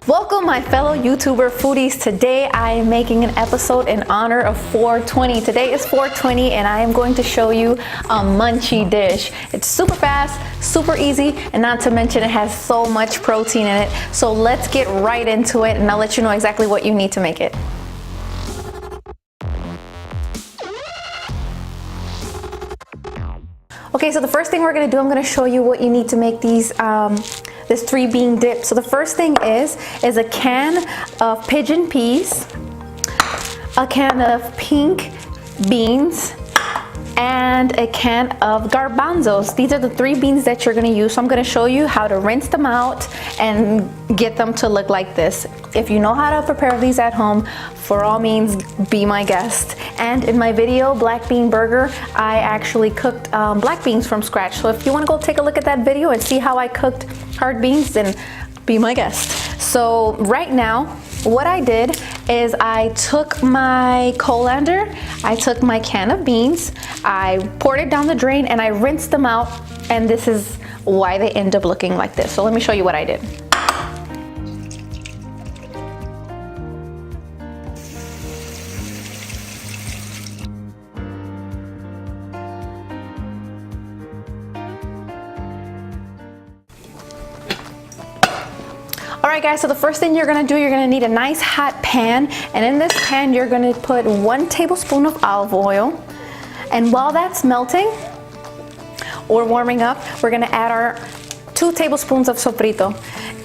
Welcome, my fellow YouTuber foodies. Today I am making an episode in honor of 420. Today is 420 and I am going to show you a munchie dish. It's super fast, super easy, and not to mention it has so much protein in it. So let's get right into it and I'll let you know exactly what you need to make it. Okay, so the first thing we're gonna do, I'm gonna show you what you need to make these this 3-bean dip. So the first thing is a can of pigeon peas, a can of pink beans, and a can of garbanzos. These are the 3 beans that you're gonna use. So I'm gonna show you how to rinse them out and get them to look like this. If you know how to prepare these at home, for all means, be my guest. And in my video, Black Bean Burger, I actually cooked black beans from scratch. So if you wanna go take a look at that video and see how I cooked hard beans, then be my guest. So right now, what I did is I took my colander, I took my can of beans, I poured it down the drain and I rinsed them out, and this is why they end up looking like this. So let me show you what I did. Alright guys, so the first thing you're gonna do, you're gonna need a nice hot pan, and in this pan you're gonna put 1 tablespoon of olive oil, and while that's melting or warming up, we're gonna add our 2 tablespoons of sofrito.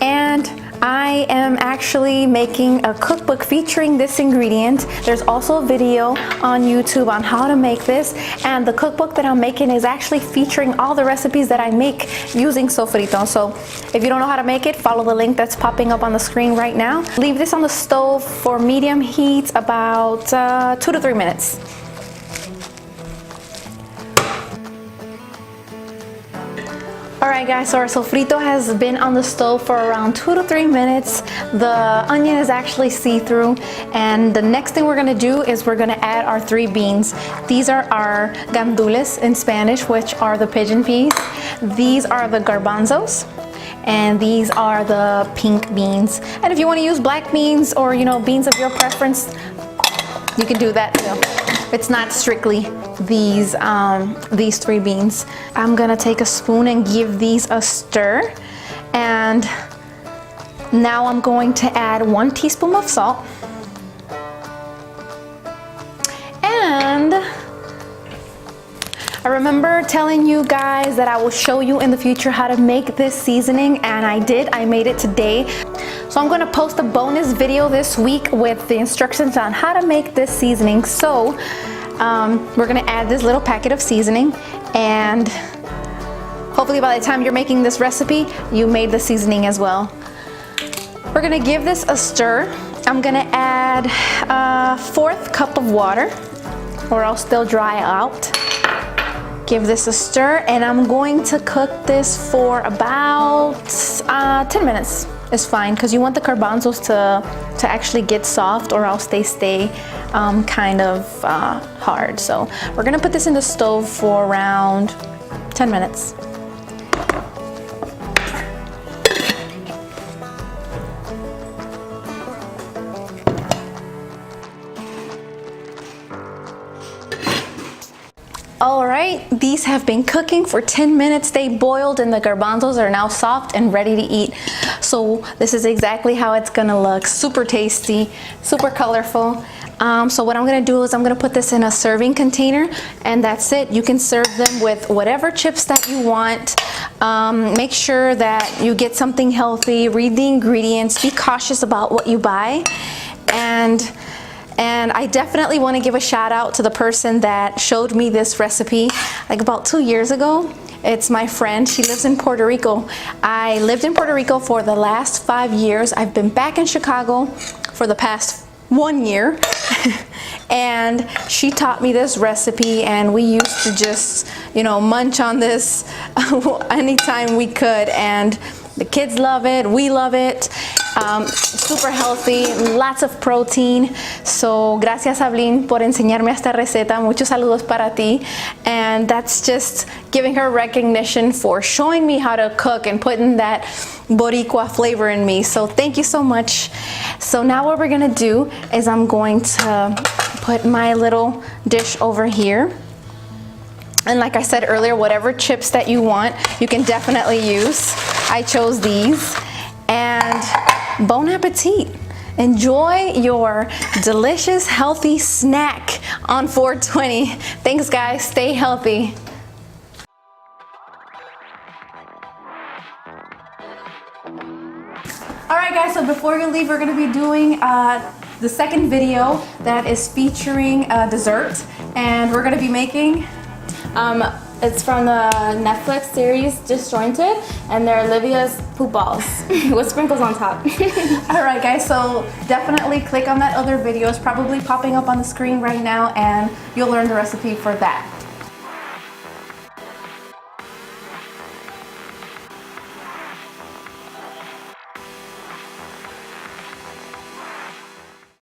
And I am actually making a cookbook featuring this ingredient. There's also a video on YouTube on how to make this, and the cookbook that I'm making is actually featuring all the recipes that I make using sofrito. So if you don't know how to make it, follow the link that's popping up on the screen right now. Leave this on the stove for medium heat about 2 to 3 minutes. Alright guys, so our sofrito has been on the stove for around 2 to 3 minutes. The onion is actually see-through, and the next thing we're gonna do is we're gonna add our 3 beans. These are our gandules in Spanish, which are the pigeon peas. These are the garbanzos, and these are the pink beans. And if you want to use black beans or beans of your preference, you can do that too. It's not strictly these 3 beans. I'm gonna take a spoon and give these a stir, and now I'm going to add 1 teaspoon of salt, and I remember telling you guys that I will show you in the future how to make this seasoning, and I did. I made it today. So I'm gonna post a bonus video this week with the instructions on how to make this seasoning. So we're gonna add this little packet of seasoning, and hopefully by the time you're making this recipe, you made the seasoning as well. We're gonna give this a stir. I'm gonna add a 1/4 cup of water, or else they'll dry out. Give this a stir, and I'm going to cook this for about 10 minutes. Is fine, because you want the garbanzos to actually get soft, or else they stay kind of hard. So we're gonna put this in the stove for around 10 minutes. Alright, these have been cooking for 10 minutes. They boiled and the garbanzos are now soft and ready to eat. So this is exactly how it's gonna look. Super tasty, super colorful. So what I'm gonna do is I'm gonna put this in a serving container, and that's it. You can serve them with whatever chips that you want. Make sure that you get something healthy, read the ingredients, be cautious about what you buy. And I definitely want to give a shout out to the person that showed me this recipe like about 2 years ago. It's my friend. She lives in Puerto Rico. I lived in Puerto Rico for the last 5 years. I've been back in Chicago for the past 1 year. And she taught me this recipe, and we used to just, munch on this anytime we could. And the kids love it, we love it. Super healthy, lots of protein. So gracias, Ablin, por enseñarme esta receta. Muchos saludos para ti. And that's just giving her recognition for showing me how to cook and putting that Boricua flavor in me. So thank you so much. So now what we're gonna do is I'm going to put my little dish over here. And like I said earlier, whatever chips that you want, you can definitely use. I chose these. And bon appetit. Enjoy your delicious, healthy snack on 420. Thanks, guys. Stay healthy. All right, guys, so before you leave, we're gonna be doing the second video that is featuring dessert. And we're gonna be making it's from the Netflix series Disjointed, and they're Olivia's poop balls with sprinkles on top. All right, guys, so definitely click on that other video. It's probably popping up on the screen right now, and you'll learn the recipe for that.